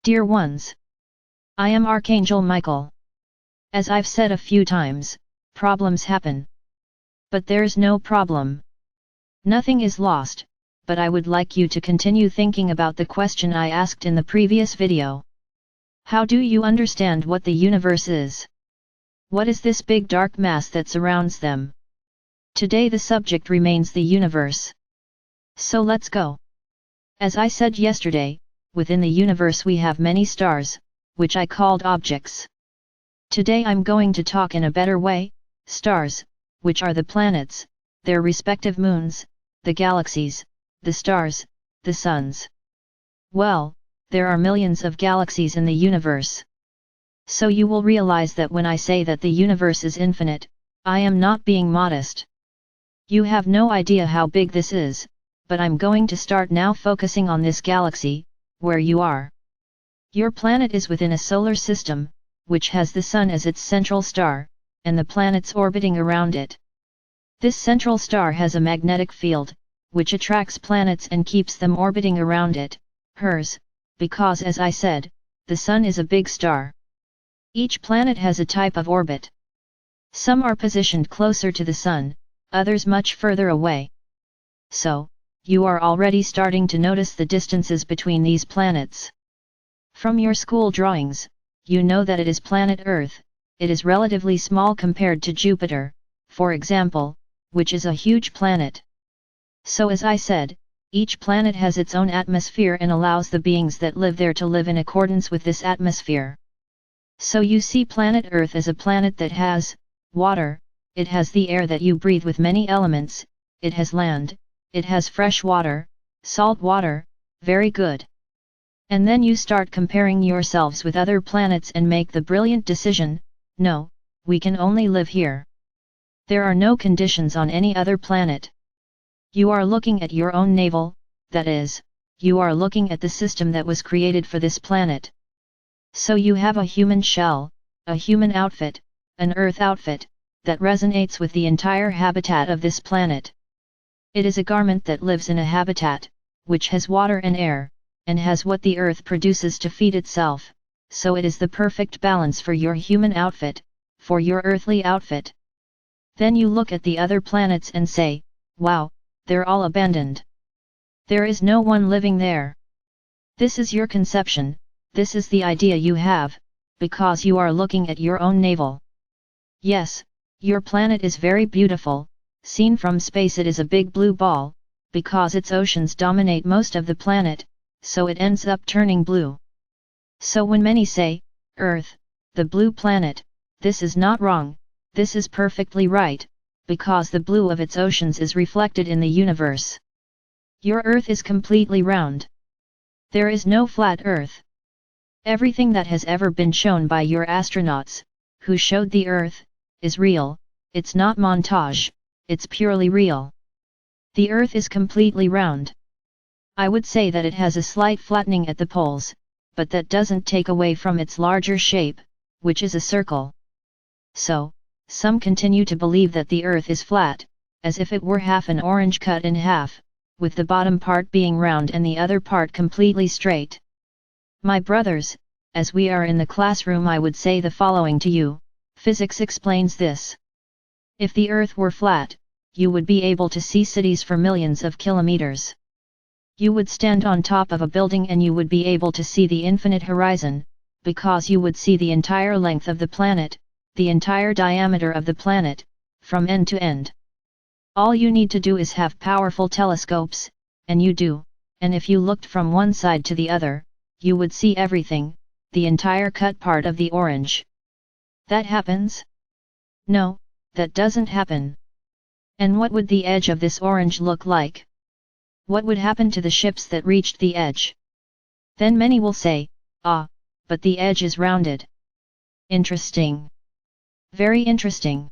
Dear ones, I am Archangel Michael. As I've said a few times, problems happen. But there's no problem. Nothing is lost, but I would like you to continue thinking about the question I asked in the previous video. How do you understand what the universe is? What is this big dark mass that surrounds them? Today the subject remains the universe. So let's go. As I said yesterday, within the universe we have many stars, which I called objects. Today I'm going to talk in a better way, stars, which are the planets, their respective moons, the galaxies, the stars, the suns. Well, there are millions of galaxies in the universe. So you will realize that when I say that the universe is infinite, I am not being modest. You have no idea how big this is, but I'm going to start now focusing on this galaxy, where you are. Your planet is within a solar system, which has the Sun as its central star, and the planets orbiting around it. This central star has a magnetic field, which attracts planets and keeps them orbiting around it, hers, because as I said, the Sun is a big star. Each planet has a type of orbit. Some are positioned closer to the Sun, others much further away. So, you are already starting to notice the distances between these planets. From your school drawings, you know that it is planet Earth, it is relatively small compared to Jupiter, for example, which is a huge planet. So as I said, each planet has its own atmosphere and allows the beings that live there to live in accordance with this atmosphere. So you see planet Earth as a planet that has water, it has the air that you breathe with many elements, it has land, it has fresh water, salt water, very good. And then you start comparing yourselves with other planets and make the brilliant decision, no, we can only live here. There are no conditions on any other planet. You are looking at your own navel, that is, you are looking at the system that was created for this planet. So you have a human shell, a human outfit, an earth outfit, that resonates with the entire habitat of this planet. It is a garment that lives in a habitat, which has water and air, and has what the earth produces to feed itself, so it is the perfect balance for your human outfit, for your earthly outfit. Then you look at the other planets and say, wow, they're all abandoned. There is no one living there. This is your conception, this is the idea you have, because you are looking at your own navel. Yes, your planet is very beautiful, seen from space it is a big blue ball, because its oceans dominate most of the planet, so it ends up turning blue. So when many say, Earth, the blue planet, this is not wrong, this is perfectly right, because the blue of its oceans is reflected in the universe. Your Earth is completely round. There is no flat Earth. Everything that has ever been shown by your astronauts, who showed the Earth, is real, it's not montage, it's purely real. The Earth is completely round. I would say that it has a slight flattening at the poles, but that doesn't take away from its larger shape, which is a circle. So, some continue to believe that the Earth is flat, as if it were half an orange cut in half, with the bottom part being round and the other part completely straight. My brothers, as we are in the classroom I would say the following to you, physics explains this. If the Earth were flat, you would be able to see cities for millions of kilometers. You would stand on top of a building and you would be able to see the infinite horizon, because you would see the entire length of the planet, the entire diameter of the planet, from end to end. All you need to do is have powerful telescopes, and you do, and if you looked from one side to the other, you would see everything, the entire cut part of the orange. That happens? No, that doesn't happen. And what would the edge of this orange look like? What would happen to the ships that reached the edge? Then many will say, ah, but the edge is rounded. Interesting. Very interesting.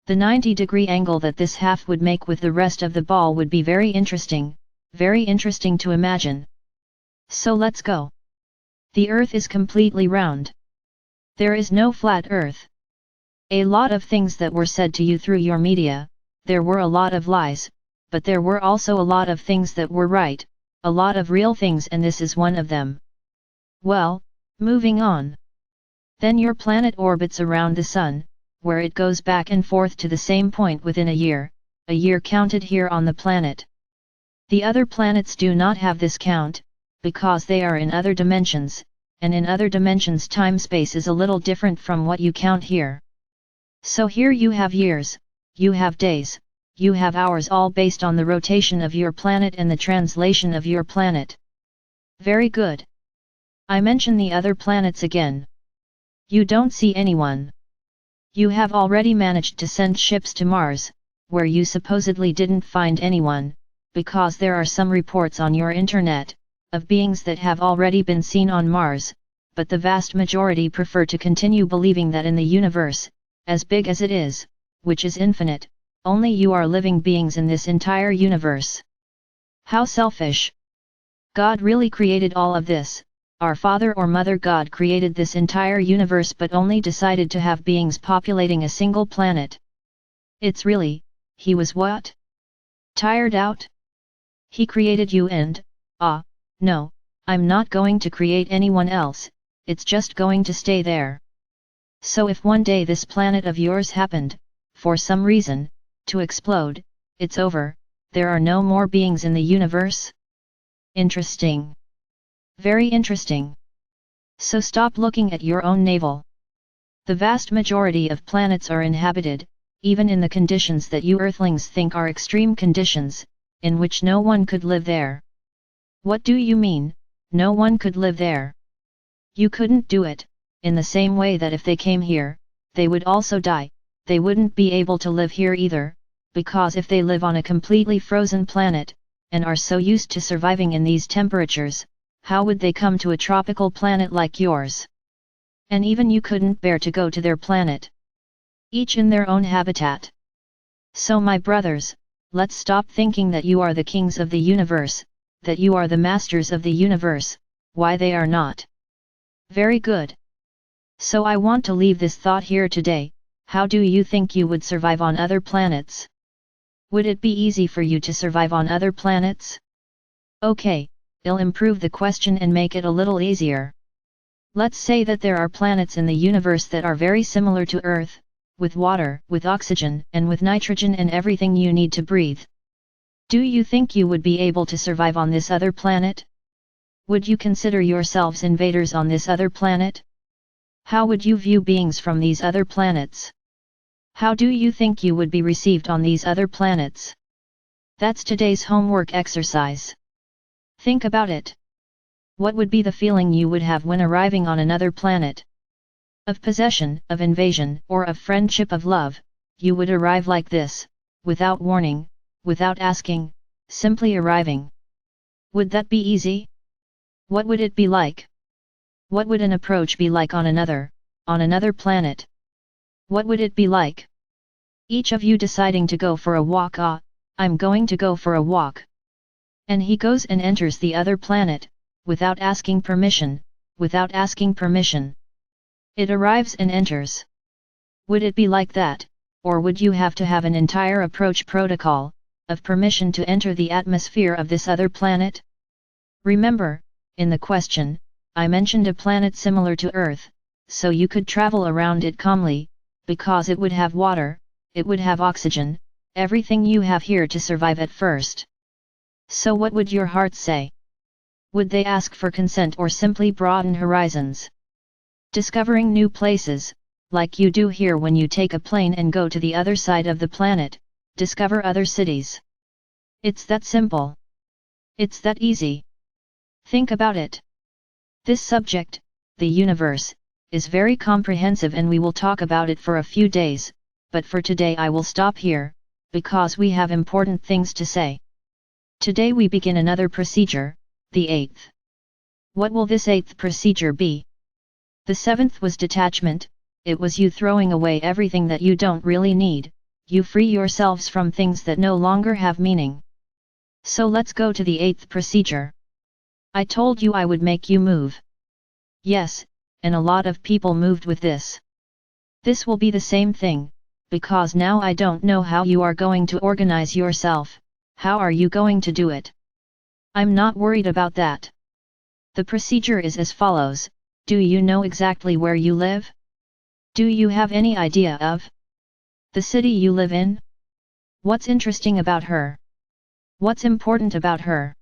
The 90-degree angle that this half would make with the rest of the ball would be very interesting to imagine. So let's go. The Earth is completely round. There is no flat Earth. A lot of things that were said to you through your media, there were a lot of lies, but there were also a lot of things that were right, a lot of real things, and this is one of them. Well, moving on. Then your planet orbits around the Sun, where it goes back and forth to the same point within a year counted here on the planet. The other planets do not have this count, because they are in other dimensions, and in other dimensions time-space is a little different from what you count here. So here you have years, you have days, you have hours, all based on the rotation of your planet and the translation of your planet. Very good. I mention the other planets again. You don't see anyone. You have already managed to send ships to Mars, where you supposedly didn't find anyone, because there are some reports on your internet, of beings that have already been seen on Mars, but the vast majority prefer to continue believing that in the universe, as big as it is, which is infinite, only you are living beings in this entire universe. How selfish! God really created all of this. Our Father or Mother God created this entire universe but only decided to have beings populating a single planet. It's really, he was what? Tired out? He created you and, no, I'm not going to create anyone else, it's just going to stay there. So if one day this planet of yours happened, for some reason, to explode, it's over, there are no more beings in the universe? Interesting. Very interesting. So stop looking at your own navel. The vast majority of planets are inhabited, even in the conditions that you Earthlings think are extreme conditions, in which no one could live there. What do you mean, no one could live there? You couldn't do it, in the same way that if they came here, they would also die, they wouldn't be able to live here either, because if they live on a completely frozen planet, and are so used to surviving in these temperatures, how would they come to a tropical planet like yours? And even you couldn't bear to go to their planet. Each in their own habitat. So my brothers, let's stop thinking that you are the kings of the universe, that you are the masters of the universe, why they are not. Very good. So I want to leave this thought here today. How do you think you would survive on other planets? Would it be easy for you to survive on other planets? Okay. I'll improve the question and make it a little easier. Let's say that there are planets in the universe that are very similar to Earth, with water, with oxygen, and with nitrogen and everything you need to breathe. Do you think you would be able to survive on this other planet? Would you consider yourselves invaders on this other planet? How would you view beings from these other planets? How do you think you would be received on these other planets? That's today's homework exercise. Think about it. What would be the feeling you would have when arriving on another planet? Of possession, of invasion, or of friendship, of love, you would arrive like this, without warning, without asking, simply arriving. Would that be easy? What would it be like? What would an approach be like on another planet? What would it be like? Each of you deciding to go for a walk. I'm going to go for a walk. And he goes and enters the other planet, without asking permission, without asking permission. It arrives and enters. Would it be like that, or would you have to have an entire approach protocol, of permission to enter the atmosphere of this other planet? Remember, in the question, I mentioned a planet similar to Earth, so you could travel around it calmly, because it would have water, it would have oxygen, everything you have here to survive at first. So what would your heart say? Would they ask for consent or simply broaden horizons? Discovering new places, like you do here when you take a plane and go to the other side of the planet, discover other cities. It's that simple. It's that easy. Think about it. This subject, the universe, is very comprehensive and we will talk about it for a few days, but for today I will stop here, because we have important things to say. Today we begin another procedure, the 8th. What will this 8th procedure be? The 7th was detachment, it was you throwing away everything that you don't really need, you free yourselves from things that no longer have meaning. So let's go to the 8th procedure. I told you I would make you move. Yes, and a lot of people moved with this. This will be the same thing, because now I don't know how you are going to organize yourself. How are you going to do it? I'm not worried about that. The procedure is as follows. Do you know exactly where you live? Do you have any idea of the city you live in? What's interesting about her? What's important about her?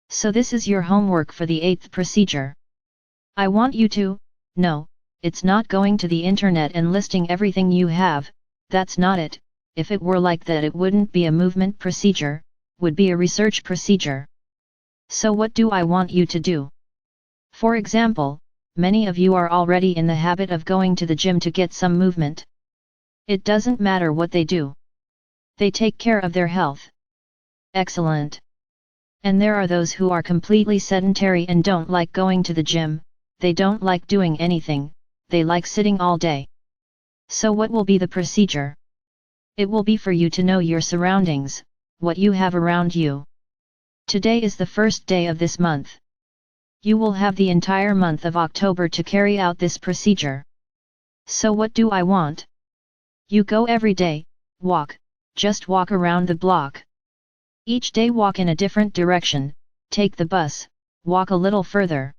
So this is your homework for the 8th procedure. I want you to, no, it's not going to the internet and listing everything you have, that's not it. If it were like that it wouldn't be a movement procedure, would be a research procedure. So what do I want you to do? For example, many of you are already in the habit of going to the gym to get some movement. It doesn't matter what they do. They take care of their health. Excellent. And there are those who are completely sedentary and don't like going to the gym, they don't like doing anything, they like sitting all day. So what will be the procedure? It will be for you to know your surroundings, what you have around you. Today is the first day of this month. You will have the entire month of October to carry out this procedure. So what do I want? You go every day, walk, just walk around the block. Each day walk in a different direction, take the bus, walk a little further.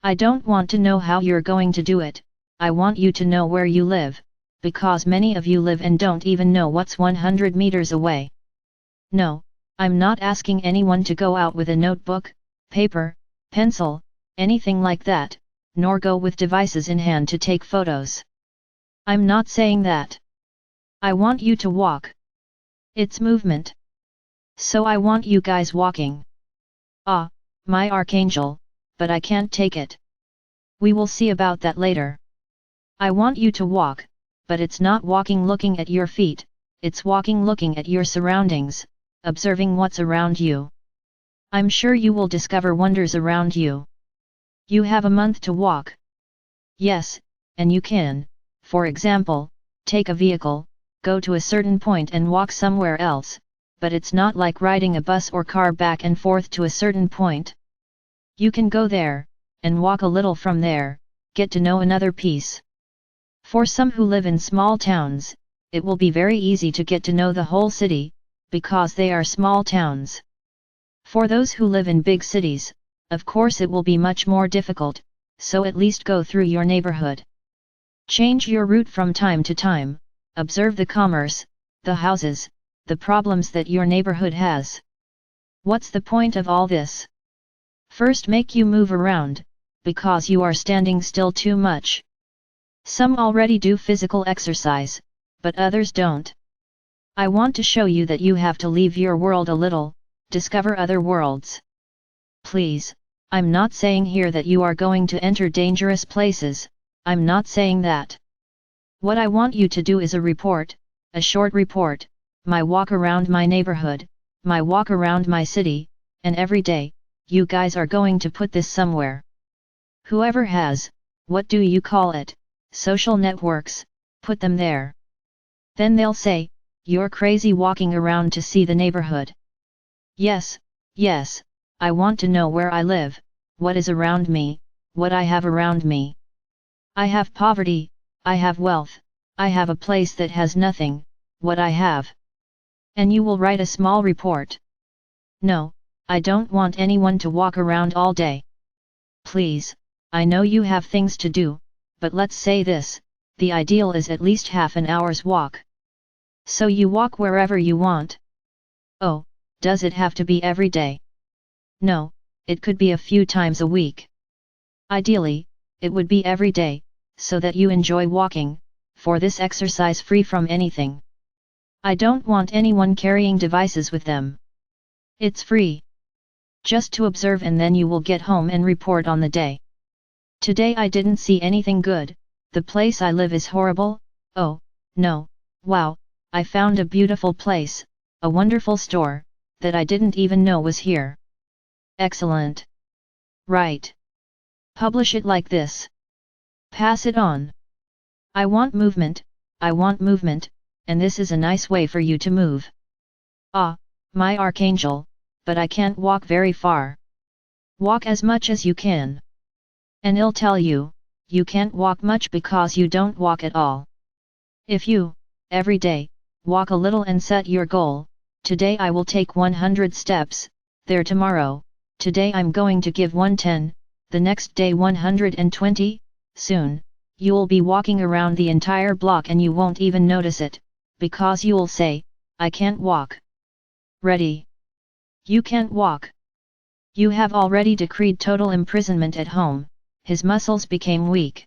I don't want to know how you're going to do it, I want you to know where you live, because many of you live and don't even know what's 100 meters away. No, I'm not asking anyone to go out with a notebook, paper, pencil, anything like that, nor go with devices in hand to take photos. I'm not saying that. I want you to walk. It's movement. So I want you guys walking. Ah, my Archangel, but I can't take it. We will see about that later. I want you to walk, but it's not walking looking at your feet, it's walking looking at your surroundings, observing what's around you. I'm sure you will discover wonders around you. You have a month to walk. Yes, and you can, for example, take a vehicle, go to a certain point and walk somewhere else, but it's not like riding a bus or car back and forth to a certain point. You can go there, and walk a little from there, get to know another piece. For some who live in small towns, it will be very easy to get to know the whole city, because they are small towns. For those who live in big cities, of course it will be much more difficult, so at least go through your neighborhood. Change your route from time to time, observe the commerce, the houses, the problems that your neighborhood has. What's the point of all this? First, make you move around, because you are standing still too much. Some already do physical exercise, but others don't. I want to show you that you have to leave your world a little, discover other worlds. Please, I'm not saying here that you are going to enter dangerous places, I'm not saying that. What I want you to do is a report, a short report, my walk around my neighborhood, my walk around my city, and every day, you guys are going to put this somewhere. Whoever has, what do you call it, social networks, put them there. Then they'll say, you're crazy walking around to see the neighborhood. Yes, yes, I want to know where I live, what is around me, what I have around me. I have poverty, I have wealth, I have a place that has nothing, what I have. And you will write a small report. No, I don't want anyone to walk around all day. Please, I know you have things to do, but let's say this, the ideal is at least half an hour's walk. So you walk wherever you want. Oh, does it have to be every day? No, it could be a few times a week. Ideally, it would be every day, so that you enjoy walking, for this exercise free from anything. I don't want anyone carrying devices with them. It's free. Just to observe, and then you will get home and report on the day. Today I didn't see anything good, the place I live is horrible, oh, no, wow, I found a beautiful place, a wonderful store, that I didn't even know was here. Excellent. Right. Publish it like this. Pass it on. I want movement, and this is a nice way for you to move. Ah, my Archangel, but I can't walk very far. Walk as much as you can. And I'll tell you, you can't walk much because you don't walk at all. If you, every day, walk a little and set your goal, today I will take 100 steps, there tomorrow, today I'm going to give 110, the next day 120, soon, you'll be walking around the entire block and you won't even notice it, because you'll say, I can't walk. Ready? You can't walk. You have already decreed total imprisonment at home, his muscles became weak.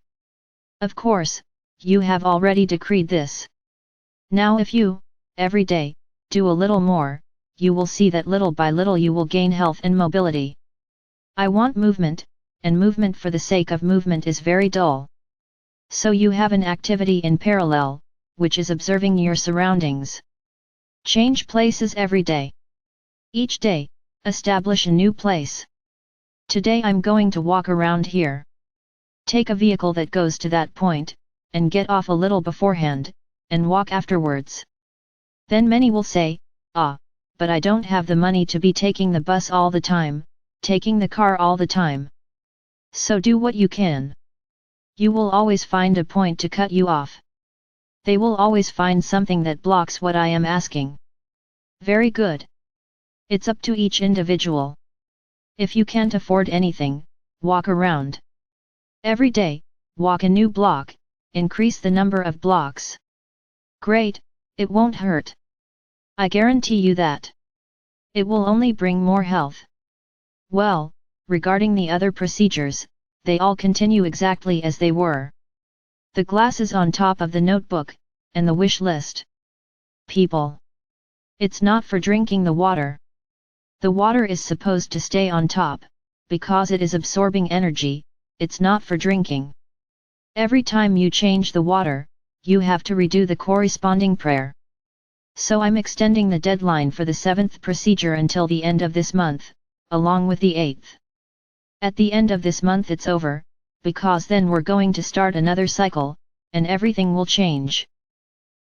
Of course, you have already decreed this. Now if you, every day, do a little more, you will see that little by little you will gain health and mobility. I want movement, and movement for the sake of movement is very dull. So you have an activity in parallel, which is observing your surroundings. Change places every day. Each day, establish a new place. Today I'm going to walk around here. Take a vehicle that goes to that point, and get off a little beforehand, and walk afterwards. Then many will say, but I don't have the money to be taking the bus all the time, taking the car all the time. So do what you can. You will always find a point to cut you off. They will always find something that blocks what I am asking. Very good. It's up to each individual. If you can't afford anything, walk around. Every day, walk a new block, increase the number of blocks. Great, it won't hurt. I guarantee you that. It will only bring more health. Well, regarding the other procedures, they all continue exactly as they were. The glasses on top of the notebook, and the wish list. People. It's not for drinking the water. The water is supposed to stay on top, because it is absorbing energy, it's not for drinking. Every time you change the water, you have to redo the corresponding prayer. So I'm extending the deadline for the 7th procedure until the end of this month, along with the 8th. At the end of this month it's over, because then we're going to start another cycle, and everything will change.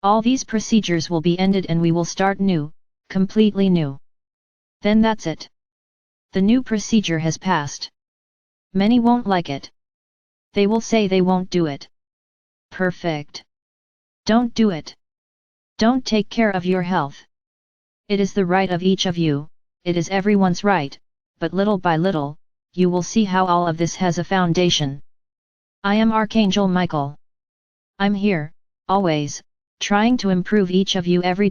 All these procedures will be ended and we will start new, completely new. Then that's it. The new procedure has passed. Many won't like it. They will say they won't do it. Perfect. Don't do it. Don't take care of your health. It is the right of each of you, it is everyone's right, but little by little, you will see how all of this has a foundation. I am Archangel Michael. I'm here, always, trying to improve each of you every day.